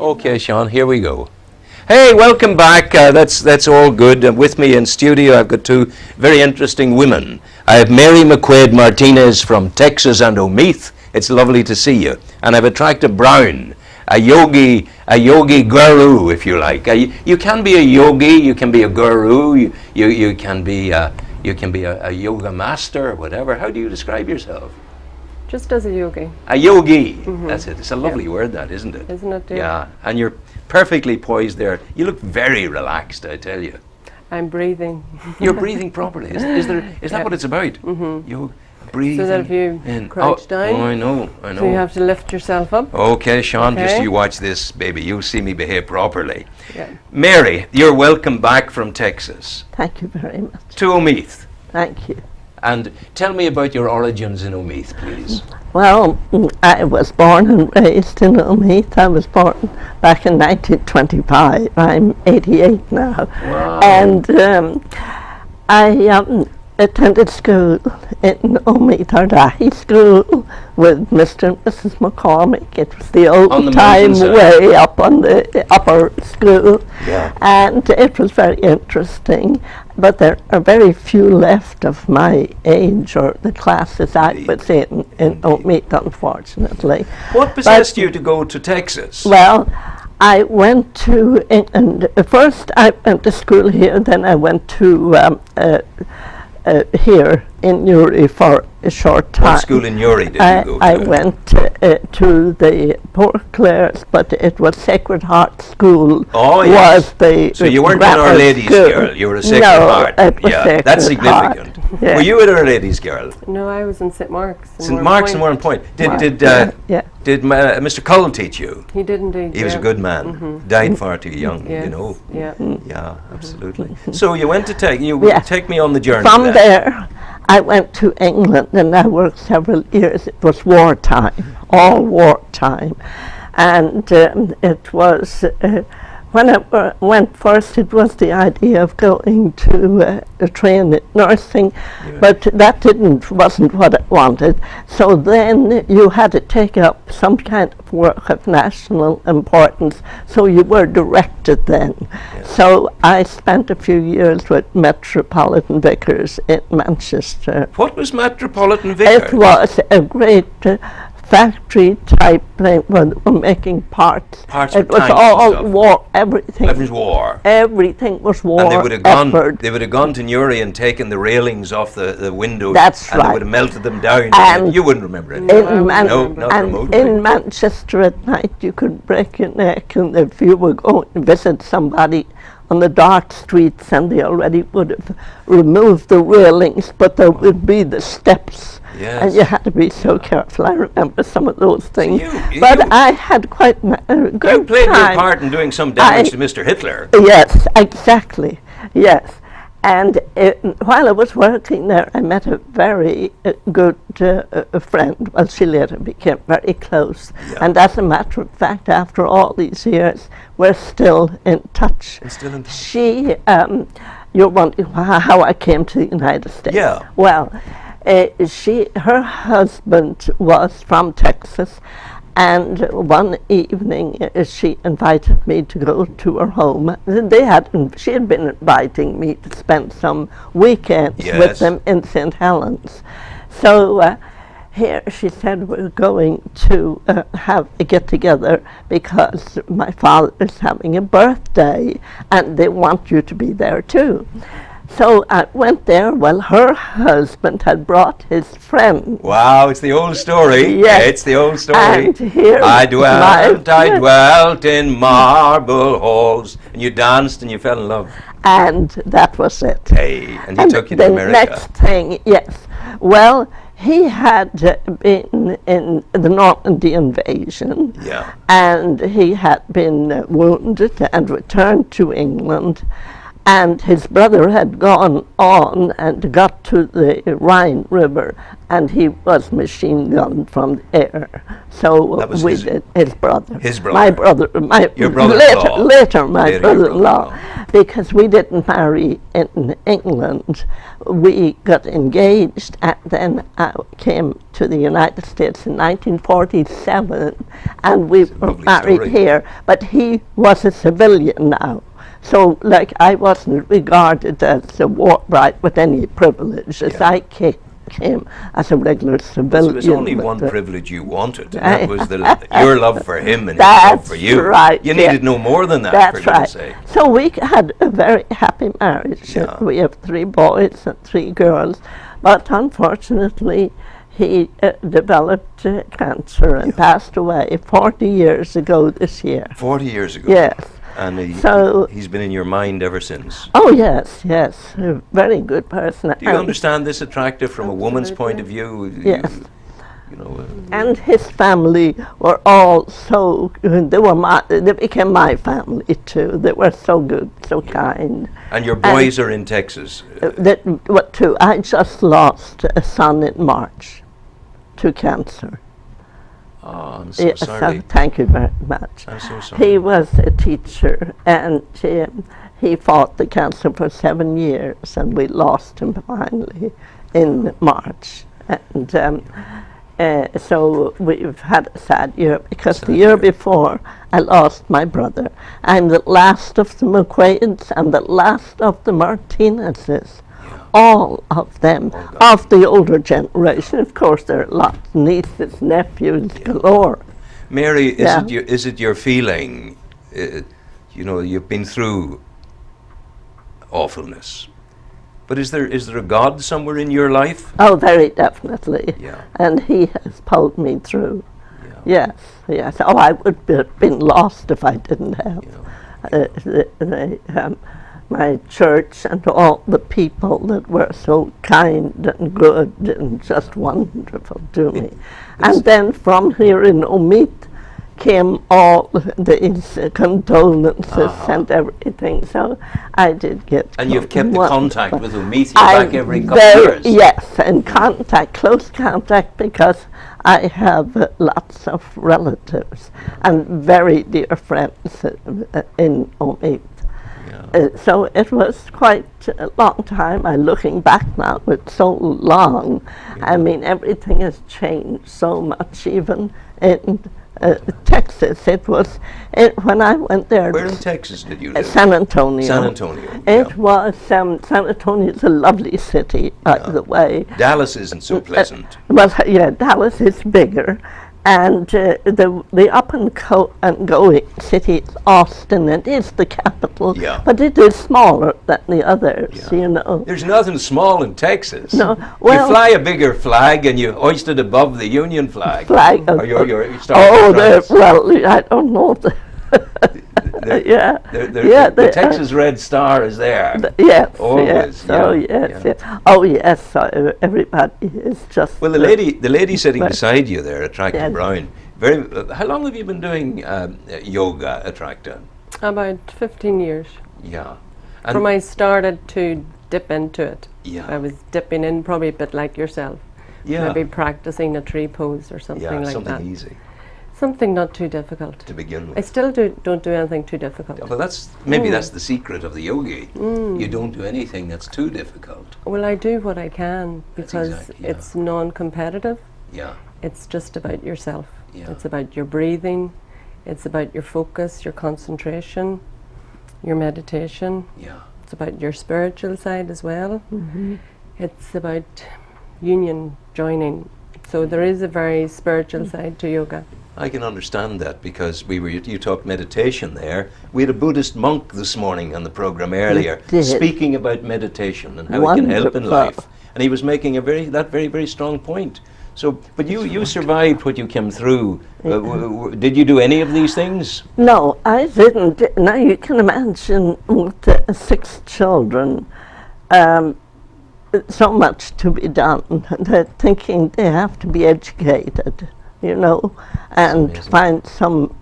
Okay, Sean, here we go. Hey, welcome back. That's all good. With me in studio, I've got two very interesting women. I have Mary McQuig Martinez from Texas and Omeath. It's lovely to see you. And I've Attrica Brown, a yogi guru, if you like. You can be a yogi, you can be a guru, you can be a yoga master, or whatever. How do you describe yourself? Just as a yogi. A yogi. Mm-hmm. That's it. It's a lovely word, that, isn't it? Isn't it? Yeah. And you're perfectly poised there. You look very relaxed, I tell you. I'm breathing. You're breathing properly. Is that what it's about? Mm-hmm. You breathe. So that if you crouch down. Oh, I know. So you have to lift yourself up. Okay, Sean, just you watch this, baby. You'll see me behave properly. Yeah. Mary, you're welcome back from Texas. Thank you very much. To Omeath. Thank you. And tell me about your origins in Omeath, please. Well, I was born and raised in Omeath. I was born back in 1925. I'm 88 now. Wow. And I attended school in Omeath High School with Mr. and Mrs. McCormick. It was the old time way up on the upper school. Yeah. And it was very interesting. But there are very few left of my age or the classes I was in Omeath, unfortunately. What possessed you to go to Texas? Well, I went to England. First I went to school here, then I went to here in Newry for a short time. What school in Newry did you go to? I went to the Poor Clares, but it was Sacred Heart School. Oh, yes. Was the so you weren't an Our Lady's girl, you were a Sacred Heart. It was Sacred that's significant. Heart. Yeah. Were you an Our Lady's girl? No, I was in St. Mark's. St. Mark's and Warren Point. Did Mr. Cullen teach you? He did indeed. He was a good man. Mm-hmm. Died far too young, yes. you know. Yeah. Yeah, absolutely. So you went to take me on the journey. From there, I went to England and I worked several years. It was wartime, all wartime. And it was, when I went first, it was the idea of going to train in nursing, but that wasn't what I wanted. So then you had to take up some kind of work of national importance, so you were directed then. Yes. So I spent a few years with Metropolitan Vickers in Manchester. What was Metropolitan Vickers? It was a great factory type thing where they were making parts. It was all war, everything. It was war. Everything was war. And they would have gone to Newry and taken the railings off the windows. That's and right. they would have melted them down. And you wouldn't remember it. In Manchester at night you could break your neck, and if you were going to visit somebody on the dark streets, and they already would have removed the railings, but there would be the steps. Yes. And you had to be so careful. I remember some of those things. So but I had quite a good You played time. your part in doing some damage to Mr. Hitler. Yes, exactly. Yes. And while I was working there, I met a very good friend. Well, she later became very close. Yeah. And as a matter of fact, after all these years, we're still in touch. And still in touch. She, you're wondering how I came to the United States. Yeah. Well, her husband was from Texas, and one evening she invited me to go to her home. She had been inviting me to spend some weekends with them in St. Helens. So here she said, we're going to have a get-together because my father is having a birthday and they want you to be there too. So I went there. Well, her husband had brought his friend. Wow, it's the old story. Yes. It's the old story. And here I dwelt in marble halls. And you danced and you fell in love. And that was it. Hey, and he took you to America. The next thing, yes. Well, he had been in the Normandy invasion. Yeah. And he had been wounded and returned to England. And his brother had gone on and got to the Rhine River, and he was machine gunned from the air. So his brother. His brother. My brother. Your brother-in-law. Later my brother-in-law. because we didn't marry in England. We got engaged, and then I came to the United States in 1947, and we were married here. But he was a civilian now. So, like, I wasn't regarded as a war bride with any privilege, as I came as a regular civilian. So there was only one privilege you wanted, and that was your love for him and his love for you. Right. You needed no more than that, That's for goodness sake. So we had a very happy marriage. Yeah. We have 3 boys and 3 girls, but unfortunately he developed cancer and passed away 40 years ago this year. 40 years ago? Yes. And he's been in your mind ever since? Oh, yes, yes. A very good person. Do you understand this, Attrica, from a woman's point of view? Yes. You know, and his family were all so good. They became my family too. They were so good, so kind. And your boys are in Texas? What too? I just lost a son in March to cancer. Oh, I'm so sorry. So thank you very much. I'm so sorry. He was a teacher, and he fought the cancer for 7 years, and we lost him finally in March. And so we've had a sad year, because the year before I lost my brother. I'm the last of the McQuigs and the last of the Martinezes. All of them, of the older generation. Of course, there are lots of nieces, nephews galore. Mary, is it your feeling, you know, you've been through awfulness, but is there a God somewhere in your life? Oh, very definitely. Yeah. And he has pulled me through. Yeah. Yes, yes. Oh, I would have been lost if I didn't have my church and all the people that were so kind and good and just wonderful to me. And then from here in Omeath came all these condolences and everything. So I did get. And you've kept the contact with Omeath? You're back every couple of years? Yes, in contact, close contact, because I have lots of relatives and very dear friends in Omeath. So it was quite a long time. I'm looking back now, it's so long. I mean, everything has changed so much, even in Texas. It was, when I went there. Where in Texas did you live? San Antonio. San Antonio. It was, San Antonio is a lovely city, by the way. Dallas isn't so pleasant. Well, yeah, Dallas is bigger. And the up-and-going city is Austin. It is the capital, but it is smaller than the others, you know. There's nothing small in Texas. No, well, you fly a bigger flag and you hoist it above the Union flag. Well, I don't know. The Texas Red Star is there. Yes, always. Yes. Oh yes, yes. Oh yes. So everybody is just. Well, the lady sitting beside you there, Attrica Brown. How long have you been doing yoga, Attrica? About 15 years. Yeah. And from I started to dip into it. Yeah. I was dipping in, probably a bit like yourself. Yeah. Maybe practicing a tree pose or something like that. Something easy. Something not too difficult. To begin with. I still don't do anything too difficult. Yeah, well, that's the secret of the yogi. You don't do anything that's too difficult. Well, I do what I can, because it's non-competitive. Yeah. It's just about yourself. Yeah. It's about your breathing. It's about your focus, your concentration, your meditation. Yeah. It's about your spiritual side as well. It's about union, joining. So there is a very spiritual side to yoga. I can understand that, because you talked meditation there. We had a Buddhist monk this morning on the program earlier, speaking about meditation and how it can help in life. And he was making that very strong point. So, but you survived what you came through. Did you do any of these things? No, I didn't. Now you can imagine with 6 children, so much to be done. They're thinking they have to be educated, you know, and find some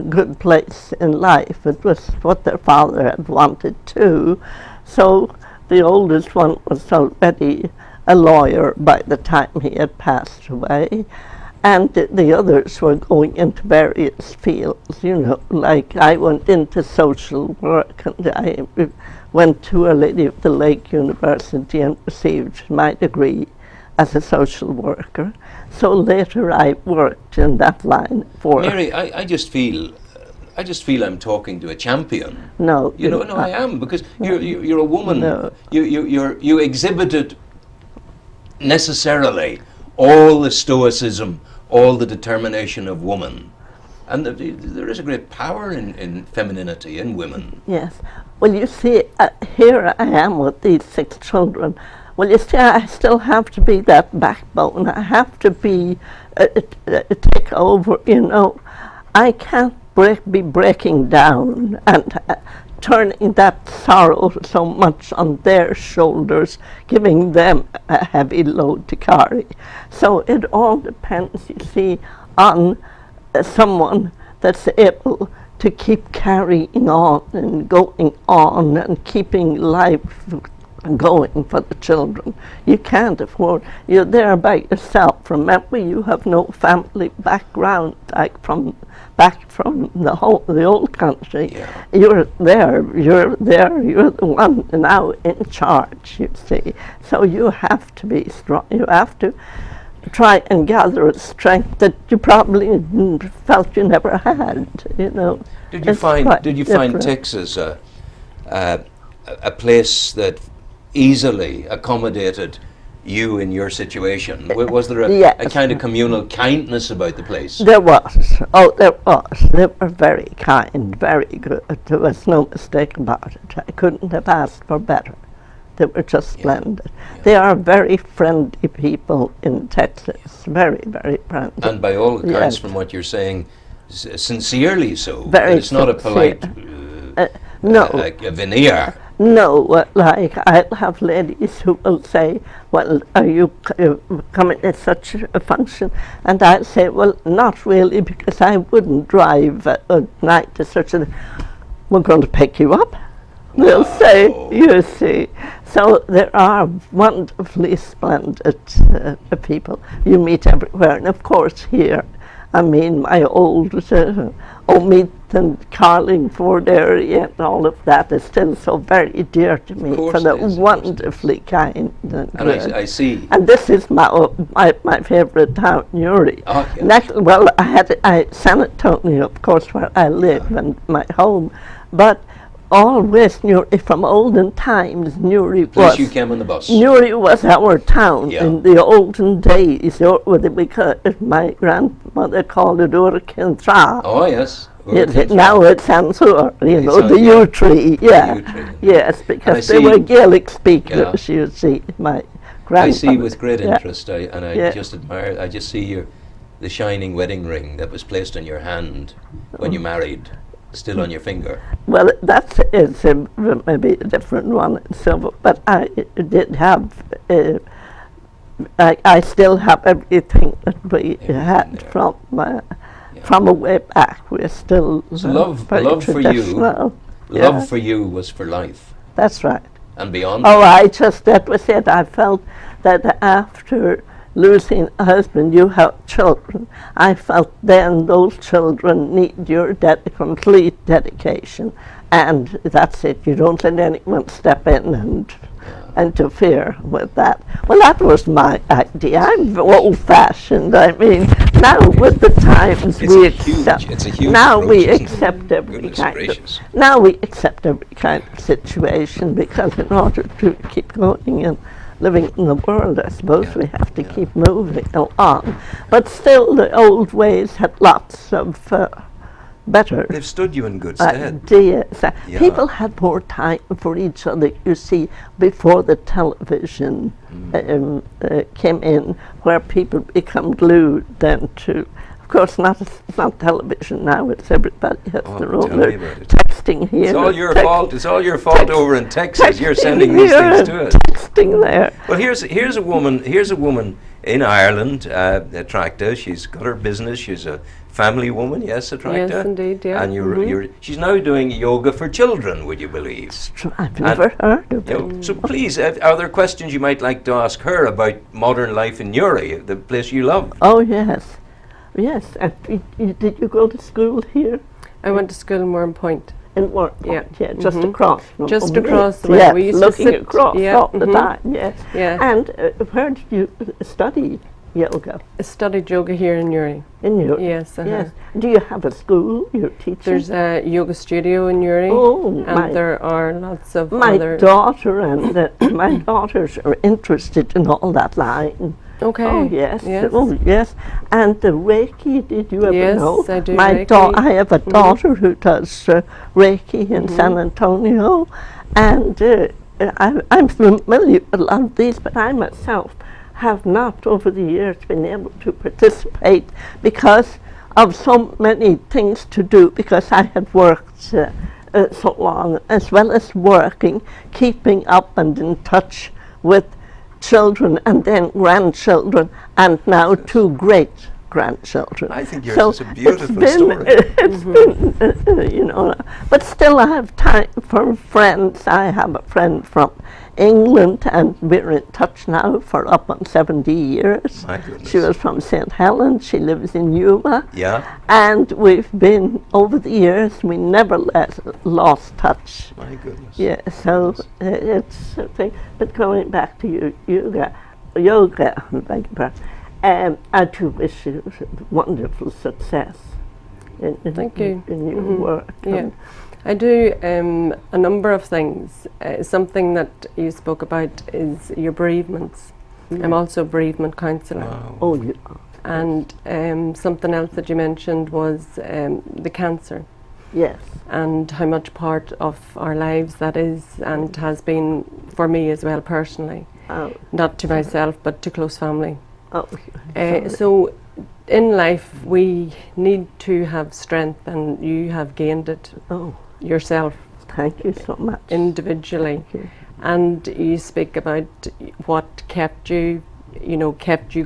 good place in life. It was what their father had wanted too. So the oldest one was already a lawyer by the time he had passed away. And the others were going into various fields, you know, like I went into social work, and I went to Our Lady of the Lake University and received my degree as a social worker. So later I worked in that line for... Mary, I just feel I'm talking to a champion. No, You know, no, I am, because you're a woman. No. You exhibited necessarily all the stoicism, all the determination of woman. And there is a great power in femininity in women. Yes. Well, you see, here I am with these 6 children. Well, you see, I still have to be that backbone. I have to be, take over, you know. I can't be breaking down and turning that sorrow so much on their shoulders, giving them a heavy load to carry. So it all depends, you see, on someone that's able to keep carrying on and going on and keeping life going for the children. You can't afford, you're there by yourself. Remember, you have no family background, like back from the old country. Yeah. You're there, you're the one now in charge, you see. So you have to be strong, you have to try and gather a strength that you probably felt you never had, you know. Did you find Texas a place that easily accommodated you in your situation? Was there Yes. a kind of communal kindness about the place? There was. Oh, there was. They were very kind, very good. There was no mistake about it. I couldn't have asked for better. They were just splendid. Yeah. They are very friendly people in Texas. Very, very friendly. And by all accounts, Yes. from what you're saying, sincerely so. Very It's not a polite no. like a veneer. No, like I'll have ladies who will say, well, are you coming to such a function? And I'll say, well, not really, because I wouldn't drive at night to such a... We're going to pick you up. They'll say, you see. So there are wonderfully splendid people you meet everywhere. And of course here, I mean, my old Omeath and Carlingford area and all of that is still so very dear to me, for the wonderfully kind and good. I see. And this is my favourite town, Newry. Oh, yeah. Next, well, I had San Antonio, of course, where I live and my home, but always Newry, from olden times, Newry was... You came on the bus. Newry was our town in the olden days. My grandmother called it Urkintra. Oh, yes. Now it's Ansur, you know, the yew tree. Yeah. The yew tree. Yes, because they were Gaelic speakers, you see, my grandmother. I see with great interest, I just admire, I just see the shining wedding ring that was placed on your hand when you married, still on your finger. Well, that's maybe a different one in silver, but I did have, I still have everything that we had from a way back. We're still so love for you. Love for you was for life. That's right. And beyond. Oh, that was it. I felt that after losing a husband, you have children. I felt then those children need your complete dedication, and that's it. You don't let anyone step in and interfere with that. Well, that was my idea. I'm old-fashioned. I mean, now with the times it's a huge now approach, we accept every kind of situation, because in order to keep going and living in the world, I suppose we have to keep moving along. But still, the old ways had lots of better. They've stood you in good stead. People had more time for each other, you see, before the television came in, where people become glued then to... Of course, it's not television now, it's everybody has their own texting here. It's all your fault. It's all your fault over in Texas. You're sending these things to us. Texting there. Well, here's a woman in Ireland, Attrica. She's got her business. She's a family woman, yes, Attrica. Yes, indeed, yeah. And she's now doing yoga for children, would you believe? I've never heard of it. So please, are there questions you might like to ask her about modern life in Newry, the place you love? Oh, yes. Yes. And did you go to school here? I went to school in Warren Point. In Warren Yeah. Point, yeah, just across. Just from across the me. way. Yes, We used looking to sit across all the time, yes. Yeah. And where did you study yoga? I studied yoga here in Uri. In your Yes. Yes. Do you have a school you're teaching? There's a yoga studio in Uri. Oh, and there are lots of my other. daughter and my daughters are interested in all that line. Okay. Oh yes, Yes. oh yes. And the Reiki, did you ever Yes, know? I do My Reiki. I have a daughter who does Reiki in San Antonio, and I'm familiar with a lot of these, but I myself have not over the years been able to participate because of so many things to do, because I had worked so long, as well as working, keeping up and in touch with children and then grandchildren, and now 2 great grandchildren. I think yours is a beautiful it's been, story. It's been, you know, but still I have time for friends. I have a friend from England, and we're in touch now for up on 70 years. My goodness. She was from St. Helens. She lives in Yuma. Yeah. And we've been, over the years, we never lost touch. My goodness. Yeah, so it's a thing. But going back to yoga, beg your pardon, I do wish you wonderful success in Thank you. in your work. Yeah. I do a number of things. Something that you spoke about is your bereavements. I'm also a bereavement counsellor. Wow. Oh, you, And something else that you mentioned was the cancer, yes. and how much part of our lives that is, and has been for me as well personally. Oh, Not to myself, but to close family. oh, So in life we need to have strength, and you have gained it oh, yourself thank you so much. individually. Thank you. And you speak about what kept you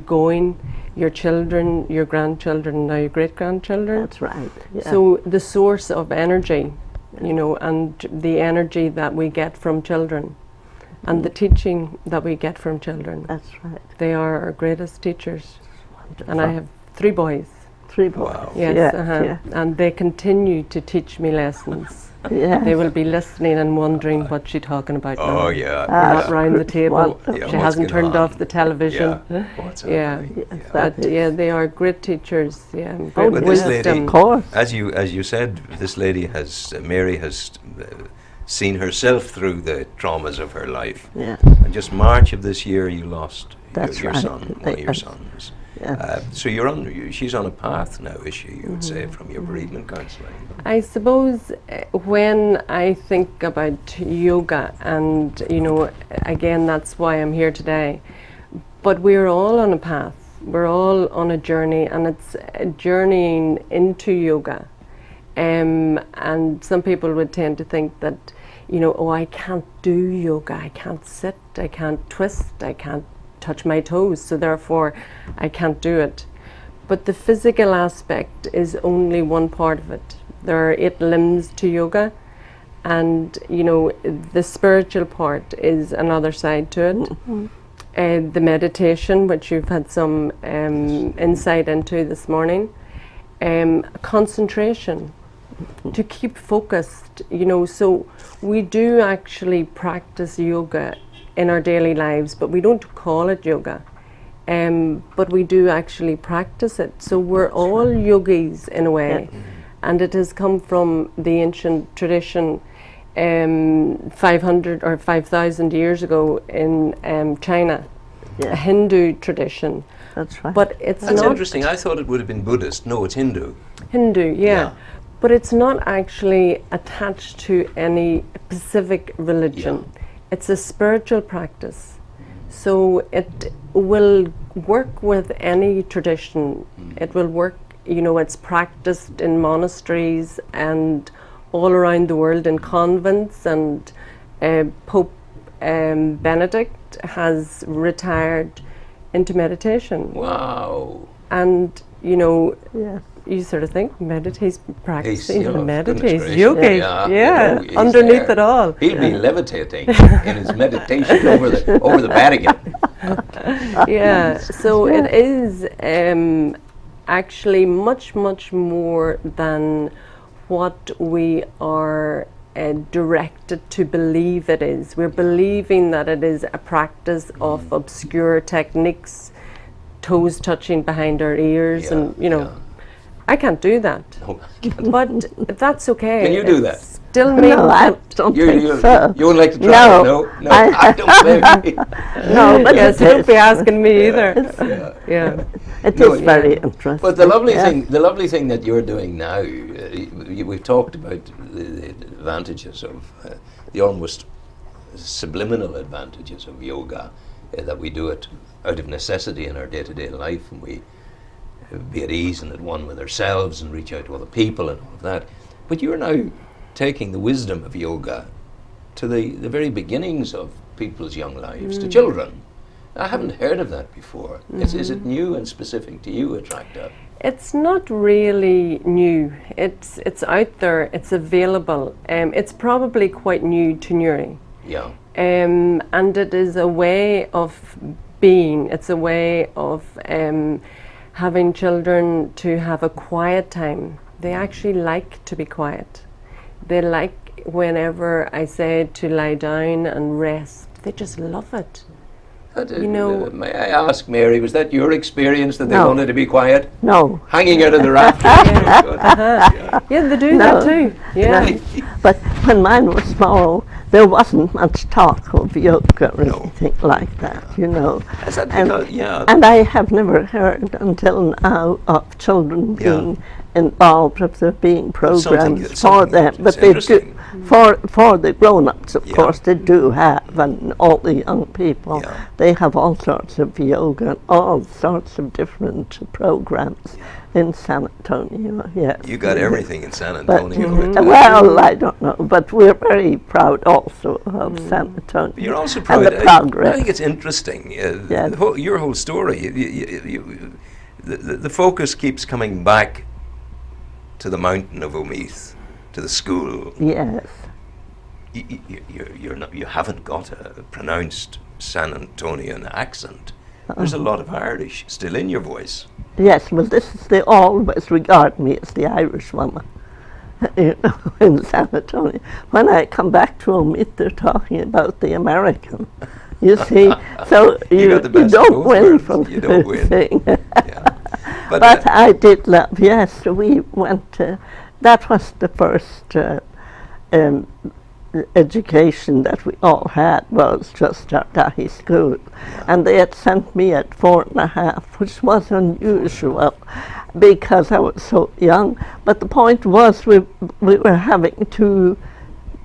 going, your children, your grandchildren, now your great-grandchildren. That's right. Yeah. So the source of energy, and the energy that we get from children, and the teaching that we get from children, that's right. they are our greatest teachers. Wonderful. And I have 3 boys. 3 boys. Wow. Yes, Yeah, and they continue to teach me lessons. yeah. They will be listening and wondering what she's talking about now. Oh, yeah. We're not Ah, round the table. wonderful. Yeah, She what's hasn't going turned on? off the television. Yeah. What's Yeah. happening? Yes, Yeah. that But is- yeah, they are great teachers. Yeah, Oh, great But this yes, lady- wisdom. of course. As you said, this lady has, Mary has seen herself through the traumas of her life. Yeah. And just March of this year, you lost That's your right. son, one of your Yes. sons. Yeah. So she's on a path now, is she? You would say, from your bereavement counselling. I suppose when I think about yoga, and again, that's why I'm here today. But we're all on a path. We're all on a journey, and it's journeying into yoga. And some people would tend to think that, oh, I can't do yoga. I can't sit. I can't twist. I can't touch my toes, so therefore I can't do it. But the physical aspect is only one part of it. There are 8 limbs to yoga, and the spiritual part is another side to it. The meditation, which you've had some insight into this morning, concentration, to keep focused, so we do actually practice yoga in our daily lives, but we don't call it yoga. But we do actually practice it. So we're all yogis in a way. Yeah. And it has come from the ancient tradition 500 or 5,000 years ago in China, a Yeah. Hindu tradition. That's right. But it's That's not interesting. I thought it would have been Buddhist. No, it's Hindu. Hindu, yeah. Yeah. But it's not actually attached to any specific religion. It's a spiritual practice. So it will work with any tradition. It will work, it's practiced in monasteries and all around the world in convents, and Pope Benedict has retired into meditation. Wow. And, yeah. you sort of think, he's practicing, goodness he's gracious. yoga, Yeah, he's underneath there. it all. He'll be levitating in his meditation over the Vatican. Yeah, so it is actually much, much more than what we are directed to believe it is. We're believing that it is a practice of obscure techniques, toes touching behind our ears, and you know, I can't do that. No, but that's okay. Can you do that? Still means No, I don't think so. You would like to try No. it? No, I don't blame you. No, but yes, it don't is. be asking me either. Yeah. It No, is very interesting. But the lovely yes. thing that you're doing now, we've talked about the advantages of the almost subliminal advantages of yoga, that we do it out of necessity in our day-to-day life, and we be at ease and at one with ourselves and reach out to other people and all of that. But you're now taking the wisdom of yoga to the very beginnings of people's young lives, to children. I haven't heard of that before. Is it new and specific to you, Attrica? It's not really new. It's out there. It's available. It's probably quite new to Newry. Yeah. And it is a way of being. It's a way of having children to have a quiet time. They actually like to be quiet. They like whenever I say to lie down and rest. They just love it. You know, May I ask, Mary, was that your experience that they No. wanted to be quiet? No. Hanging out of the rafters? yeah, they do No. that too. Yeah. But when mine was small, there wasn't much talk of yoga or No. anything like that, you know. Is that And, because, yeah. and I have never heard until now of children being involved, of there being programs for them. But they do, for the grown-ups, of course, they do have, and all the young people, Yeah. they have all sorts of yoga and all sorts of different programs in San Antonio, yes. You got everything in San But, Antonio. well, I don't know, but we're very proud also of San Antonio. You're also and proud. the progress. I think it's interesting. Yes. Your whole story. The focus keeps coming back to the mountain of Omeath, to the school. Yes. You haven't got a pronounced San Antonian accent. There's a lot of Irish still in your voice. Yes, well, they always regard me as the Irish woman, you know, in San Antonio. When I come back to Omeath, they're talking about the American. You see, so You got the best of don't both win worlds. from You don't win. thing. Yeah. But I did love, yes, we went, that was the first education that we all had, was just our Dahi school. And they had sent me at 4.5, which was unusual because I was so young. But the point was we were having two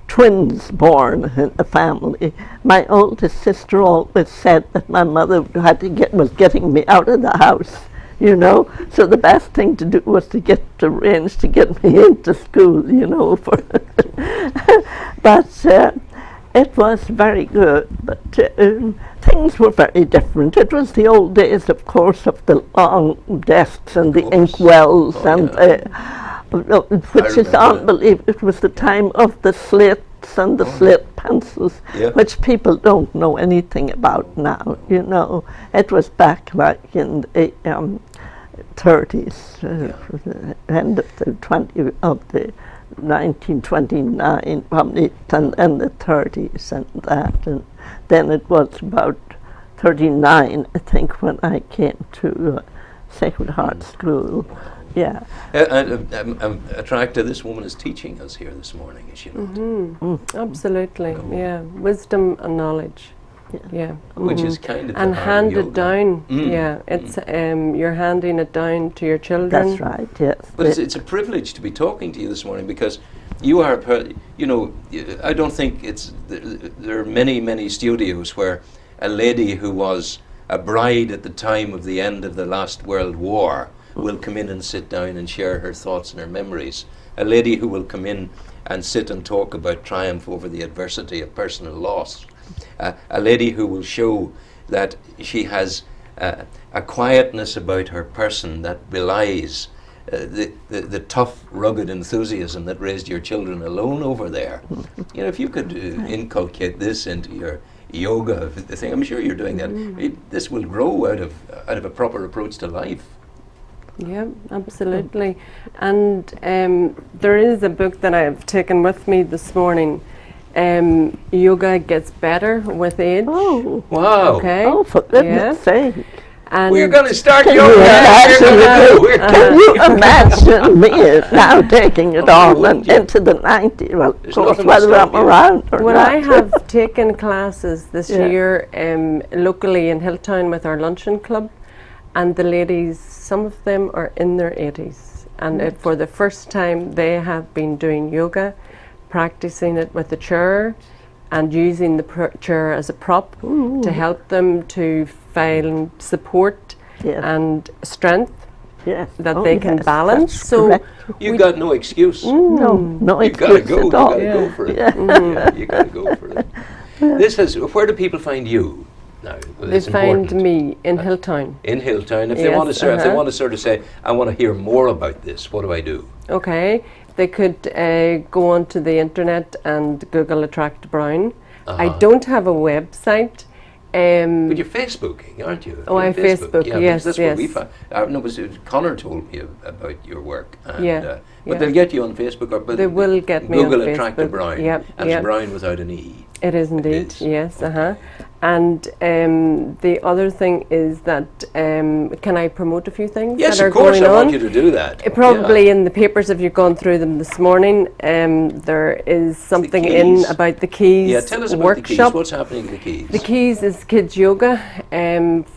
twins born in the family. My oldest sister always said that my mother was getting me out of the house, you know. So the best thing to do was to arrange to get me into school, you know. But it was very good. But things were very different. It was the old days, of course, of the long desks and the inkwells which is unbelievable. It was the time of the slits and the slit pencils, which people don't know anything about now, you know. It was back like in the 30s, end of the 1929, probably, and the 30s and that. And then it was about 39, I think, when I came to Sacred Heart School. Yeah. Attrica, this woman is teaching us here this morning, is she not? Absolutely, yeah. Wisdom and knowledge. Yeah. Which is kind of and the heart of handed yoga. down. Yeah, it's you're handing it down to your children. That's right, yes. But it's a privilege to be talking to you this morning, because you are, you know, I don't think there are many studios where a lady who was a bride at the time of the end of the last World War will come in and sit down and share her thoughts and her memories. A lady who will come in and sit and talk about triumph over the adversity of personal loss. A lady who will show that she has a quietness about her person that belies the tough, rugged enthusiasm that raised your children alone over there. You know, if you could inculcate this into your yoga thing, I'm sure you're doing that. This will grow out of a proper approach to life. Yeah, absolutely. And there is a book that I've taken with me this morning. Yoga Gets Better with Age. Oh, Wow. Okay. oh, for goodness sake. And We're going to start Can yoga. you imagine, We're can you imagine me now taking it on and yeah. into the 90s? Well, of There's course, nothing to whether stop I'm you. around or well, not. I have taken classes this Yeah. year locally in Hilltown with our luncheon club, and the ladies, some of them are in their 80s, and for the first time they have been doing yoga, practicing it with the chair and using the chair as a prop to help them to find support Yes. and strength Yes. that Oh, they can yes, balance. that's So correct. You got no excuse. No, no You gotta excuse go. You at all. gotta go for it. Yeah. Yeah, you gotta go for it. This is. Where do people find you now? Well, they it's find important. me in Hilltown. In Hilltown. If they want to, if they want to sort of say, I want to hear more about this, what do I do? Okay, they could go onto the internet and Google Attract Brown. I don't have a website. But you're Facebooking, aren't you? Oh, You're I Facebook, Yeah, yes, because that's what we yes. found. No, but Connor told me about your work. And, Yeah, but yeah. they'll get you on Facebook. Or, but They will get me on Google Attract Facebook. Brown. Yep, And yep. it's Brown without an E. It is indeed, is. yes, And the other thing is that, can I promote a few things Yes, that are of course, going I on? want you to do that. Probably Yeah. in the papers, if you've gone through them this morning, there is something in Keys. about the Keys Yeah, tell us about workshop. the Keys. What's happening at the Keys? The Keys is kids yoga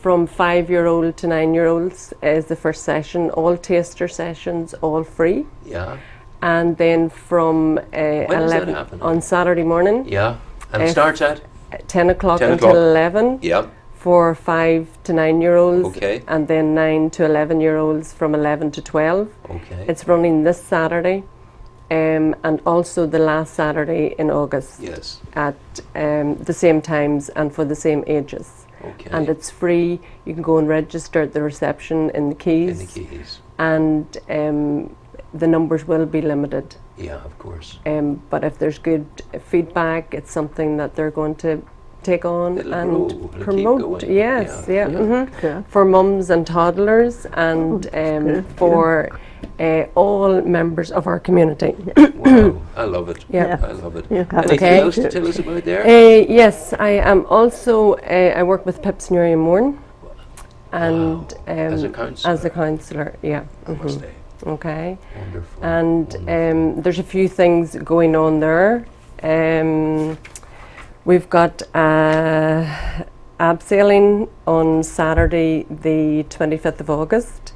from 5-year-old to 9-year-olds is the first session, all taster sessions, all free. Yeah, And then from does that 11 happen? on Saturday morning, yeah. And it If- starts at? 10 o'clock 10 until o'clock. 11 Yeah, for 5 to 9-year-olds, Okay. and then 9 to 11-year-olds from 11 to 12. okay. It's running this Saturday and also the last Saturday in August Yes, at the same times and for the same ages. okay. And it's free. You can go and register at the reception in the Keys. in the Keys. And the numbers will be limited. Yeah, of course. But if there's good feedback, it's something that they're going to take on It'll and grow, it'll keep promote. going. Yes, Yeah, yeah. yeah. Yeah. For mums and toddlers and good, for all members of our community. Wow, I love it. Yeah. I love it. You have Anything Okay. else to tell us about there? Yes, I am also, I work with Pips Newry Mourne and As a counsellor? As a counsellor, yeah. I must say. Okay. Wonderful. And wonderful. there's a few things going on there. We've got abseiling on Saturday, the 25th of August,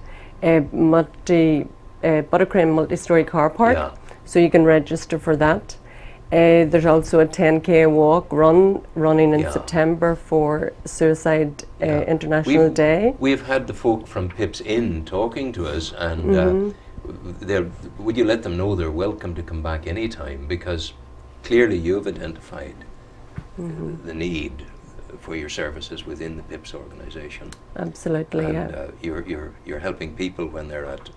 Buttercream multi-story car park. Yeah. So you can register for that. There's also a 10k walk running in Yeah. September for Suicide Yeah. International Day. We've had the folk from Pips in talking to us, and would you let them know they're welcome to come back anytime, because clearly you've identified the need for your services within the Pips organisation, Absolutely, and yeah. you're helping people when they're at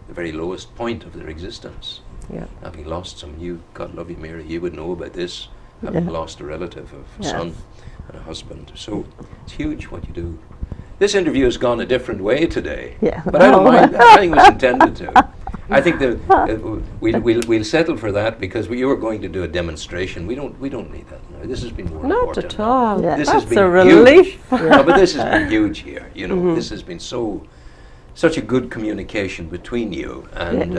the very lowest point of their existence. Yeah. Having lost someone, God love you, Mary, you would know about this, having Yeah. lost a relative, a Yes. son and a husband. So it's huge what you do. This interview has gone a different way today, Yeah. but I don't Oh. mind that. I think it was intended to. I think that we'll settle for that, because you were going to do a demonstration. We don't need that now. This has been more Not important. at all. Yeah. This has That's been a relief. huge. No, but this has been huge here. You know, this has been such a good communication between you, and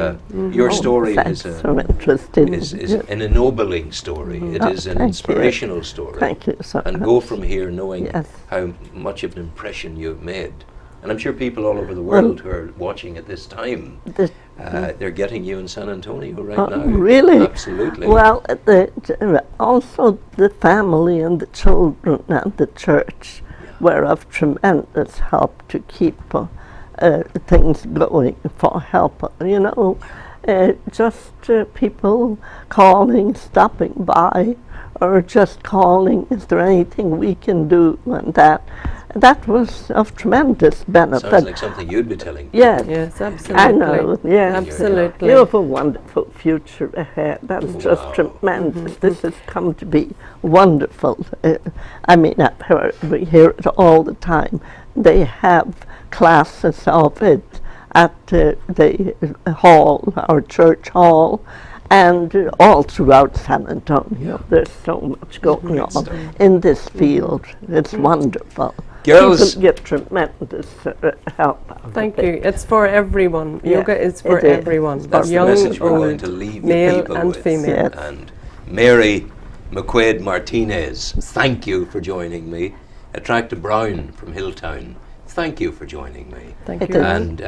your story Thanks is for interesting. is an ennobling story. It Oh, is an thank you. inspirational story. Thank you so And much. go from here knowing Yes. how much of an impression you've made. And I'm sure people all over the world who are watching at this time, The- they're getting you in San Antonio right Oh, now. really? Absolutely. Well, also the family and the children and the church were of tremendous help to keep things going for help. You know, just people calling, stopping by, or just calling, is there anything we can do, and that was of tremendous benefit. Sounds like something you'd be telling. Yes, Yes, absolutely. I know, yes. Absolutely. You have a wonderful future ahead. That's just Wow. tremendous. This has come to be wonderful. I mean, we hear it all the time. They have classes of it, at the hall, our church hall, and all throughout San Antonio. There's so much going on in this field. It's wonderful. Girls, People give tremendous help out of Thank it. you. It's for everyone. Yeah, Yoga is for it is. everyone. that's the young, message we're old, going to leave the male people and with. female. Yes. And Mary McQuig Martinez, thank you for joining me. Attracta Brown from Hilltown, thank you for joining me. Thank It you. is. And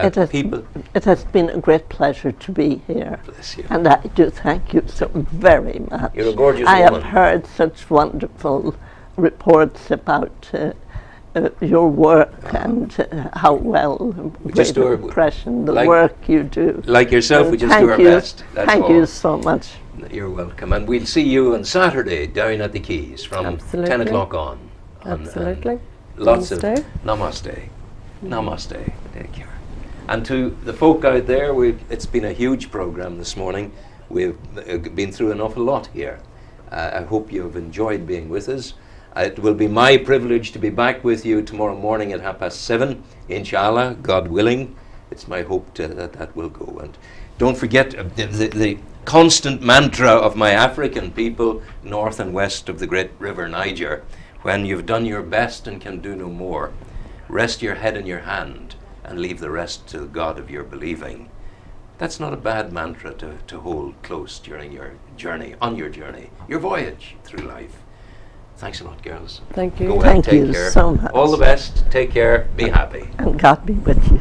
It has been a great pleasure to be here. bless you. And I do thank you so very much. You're a gorgeous I woman. have heard such wonderful reports about your work and how well, just great do our- impression, the like- work you do. Like yourself, And we just do thank our you. best. That's Thank all. you so much. You're welcome. And we'll see you on Saturday down at the Keys from Absolutely. 10 o'clock on. Absolutely. Lots Namaste. of namaste. Namaste. Take care. And to the folk out there, it's been a huge program this morning. We've been through an awful lot here. I hope you've enjoyed being with us. It will be my privilege to be back with you tomorrow morning at 7:30, inshallah, God willing. It's my hope that will go. And don't forget the constant mantra of my African people, north and west of the great river Niger: when you've done your best and can do no more, rest your head in your hand and leave the rest to the God of your believing. That's not a bad mantra to hold close during your journey, your voyage through life. Thanks a lot, girls. Thank you. Go well, Thank take you care. so much. All the best. Take care. Be happy. And God be with you.